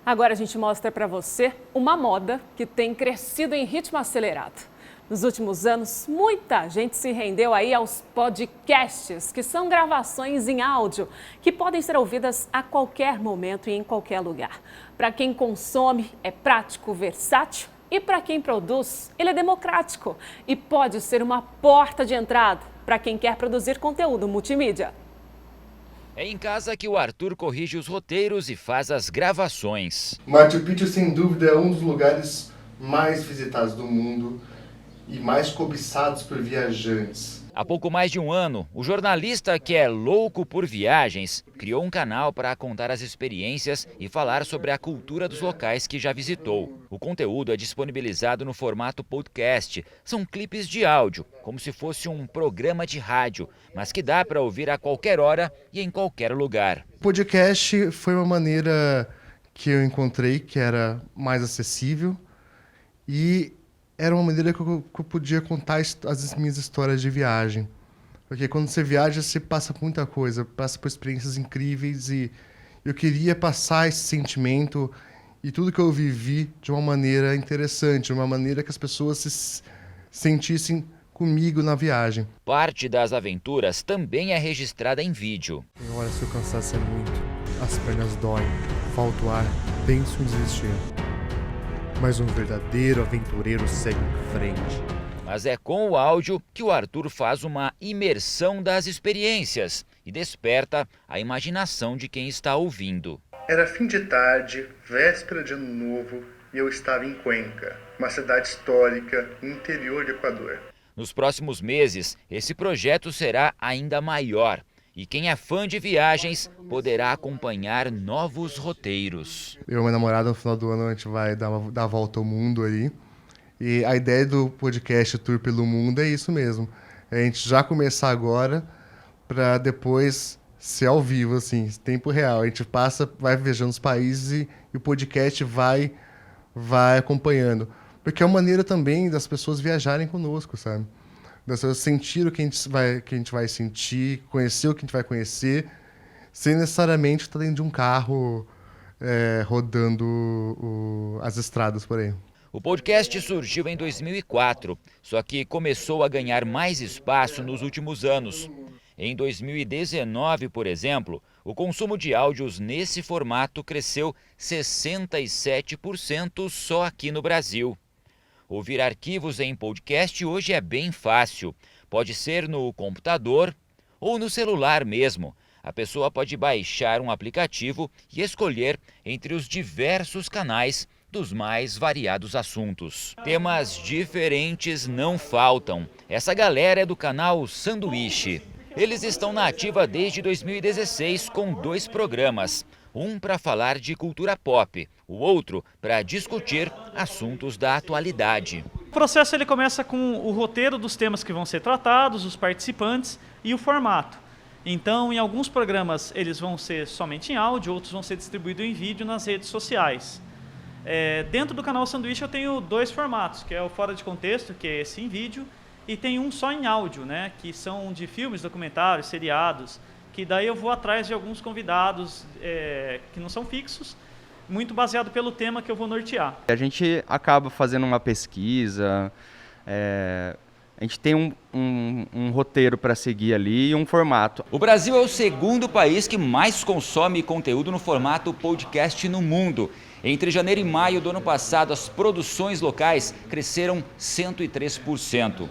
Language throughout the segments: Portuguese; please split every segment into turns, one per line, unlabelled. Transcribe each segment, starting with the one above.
Agora a gente mostra para você uma moda que tem crescido em ritmo acelerado. Nos últimos anos, muita gente se rendeu aí aos podcasts, que são gravações em áudio que podem ser ouvidas a qualquer momento e em qualquer lugar. Para quem consome, é prático, versátil, e para quem produz, ele é democrático e pode ser uma porta de entrada para quem quer produzir conteúdo multimídia.
É em casa que o Arthur corrige os roteiros e faz as gravações.
Machu Picchu, sem dúvida, é um dos lugares mais visitados do mundo e mais cobiçados por viajantes.
Há pouco mais de um ano, o jornalista que é louco por viagens criou um canal para contar as experiências e falar sobre a cultura dos locais que já visitou. O conteúdo é disponibilizado no formato podcast. São clipes de áudio, como se fosse um programa de rádio, mas que dá para ouvir a qualquer hora e em qualquer lugar.
O podcast foi uma maneira que eu encontrei que era mais acessível e era uma maneira que eu podia contar as minhas histórias de viagem. Porque quando você viaja, você passa por muita coisa, passa por experiências incríveis e eu queria passar esse sentimento e tudo que eu vivi de uma maneira interessante, de uma maneira que as pessoas se sentissem comigo na viagem.
Parte das aventuras também é registrada em vídeo.
Olha, se o cansaço é muito, as pernas doem, falta o ar, penso em desistir. Mas um verdadeiro aventureiro segue em frente.
Mas é com o áudio que o Arthur faz uma imersão das experiências e desperta a imaginação de quem está ouvindo.
Era fim de tarde, véspera de Ano Novo, e eu estava em Cuenca, uma cidade histórica no interior do Equador.
Nos próximos meses, esse projeto será ainda maior. E quem é fã de viagens poderá acompanhar novos roteiros.
Eu e minha namorada, no final do ano, a gente vai dar a volta ao mundo aí. E a ideia do podcast Tour pelo Mundo é isso mesmo. É a gente já começar agora para depois ser ao vivo, assim, tempo real. A gente vai viajando os países e o podcast vai acompanhando. Porque é uma maneira também das pessoas viajarem conosco, sabe? Das pessoas sentir o que a gente vai sentir, conhecer o que a gente vai conhecer, sem necessariamente estar dentro de um carro rodando as estradas por aí.
O podcast surgiu em 2004, só que começou a ganhar mais espaço nos últimos anos. Em 2019, por exemplo, o consumo de áudios nesse formato cresceu 67% só aqui no Brasil. Ouvir arquivos em podcast hoje é bem fácil. Pode ser no computador ou no celular mesmo. A pessoa pode baixar um aplicativo e escolher entre os diversos canais dos mais variados assuntos. Temas diferentes não faltam. Essa galera é do canal Sanduíche. Eles estão na ativa desde 2016 com 2 programas. Um para falar de cultura pop, o outro para discutir assuntos da atualidade.
O processo ele começa com o roteiro dos temas que vão ser tratados, os participantes e o formato. Então, em alguns programas eles vão ser somente em áudio, outros vão ser distribuídos em vídeo nas redes sociais. Dentro do canal Sanduíche eu tenho 2 formatos, que é o Fora de Contexto, que é esse em vídeo, e tem um só em áudio, né, que são de filmes, documentários, seriados, que daí eu vou atrás de alguns convidados que não são fixos, muito baseado pelo tema que eu vou nortear.
A gente acaba fazendo uma pesquisa, a gente tem um roteiro para seguir ali e um formato.
O Brasil é o segundo país que mais consome conteúdo no formato podcast no mundo. Entre janeiro e maio do ano passado, as produções locais cresceram 103%.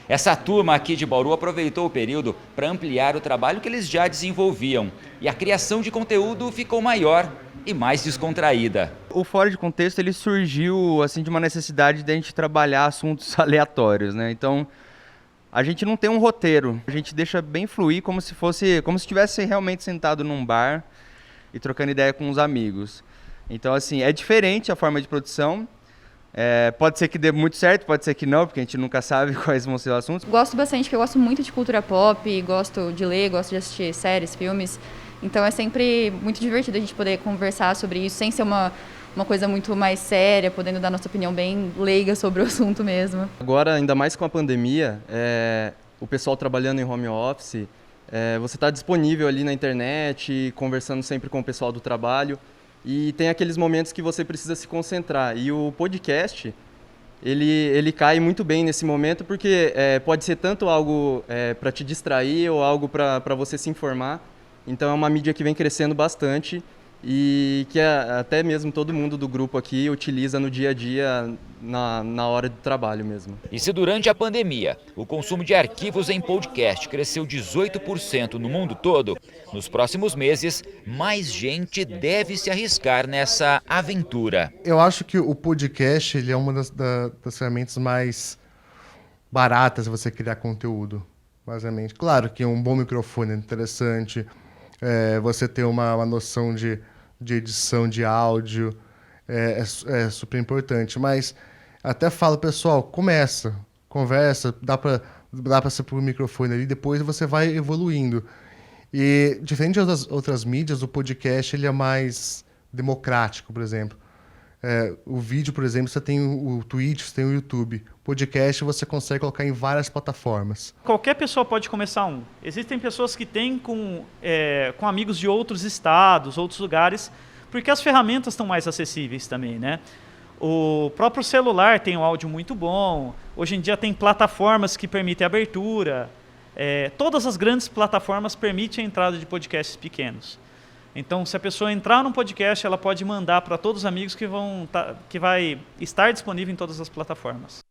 Essa turma aqui de Bauru aproveitou o período para ampliar o trabalho que eles já desenvolviam. E a criação de conteúdo ficou maior e mais descontraída.
O Fora de Contexto ele surgiu assim, de uma necessidade de a gente trabalhar assuntos aleatórios, né? Então, a gente não tem um roteiro. A gente deixa bem fluir como se estivesse realmente sentado num bar e trocando ideia com os amigos. Então, assim, é diferente a forma de produção. Pode ser que dê muito certo, pode ser que não, porque a gente nunca sabe quais vão ser os assuntos.
Gosto bastante, porque eu gosto muito de cultura pop, gosto de ler, gosto de assistir séries, filmes. Então é sempre muito divertido a gente poder conversar sobre isso, sem ser uma coisa muito mais séria, podendo dar nossa opinião bem leiga sobre o assunto mesmo.
Agora, ainda mais com a pandemia, o pessoal trabalhando em home office, você está disponível ali na internet, conversando sempre com o pessoal do trabalho. e tem aqueles momentos que você precisa se concentrar. E o podcast, ele cai muito bem nesse momento, porque pode ser tanto algo para te distrair ou algo para você se informar. Então é uma mídia que vem crescendo bastante e que até mesmo todo mundo do grupo aqui utiliza no dia a dia, na hora do trabalho mesmo.
E se durante a pandemia o consumo de arquivos em podcast cresceu 18% no mundo todo, nos próximos meses mais gente deve se arriscar nessa aventura.
Eu acho que o podcast ele é uma das ferramentas mais baratas para você criar conteúdo, basicamente. Claro que um bom microfone é interessante, você ter uma noção de edição de áudio é super importante, mas até falo, pessoal, conversa, dá para ser por microfone ali, depois você vai evoluindo. E diferente das outras mídias, o podcast ele é mais democrático, por exemplo. O vídeo, por exemplo, você tem o Twitch, você tem o YouTube. Podcast você consegue colocar em várias plataformas.
Qualquer pessoa pode começar um. Existem pessoas que têm com amigos de outros estados, outros lugares, porque as ferramentas estão mais acessíveis também, né? O próprio celular tem um áudio muito bom. Hoje em dia tem plataformas que permitem abertura. Todas as grandes plataformas permitem a entrada de podcasts pequenos. Então, se a pessoa entrar num podcast, ela pode mandar para todos os amigos que vai estar disponível em todas as plataformas.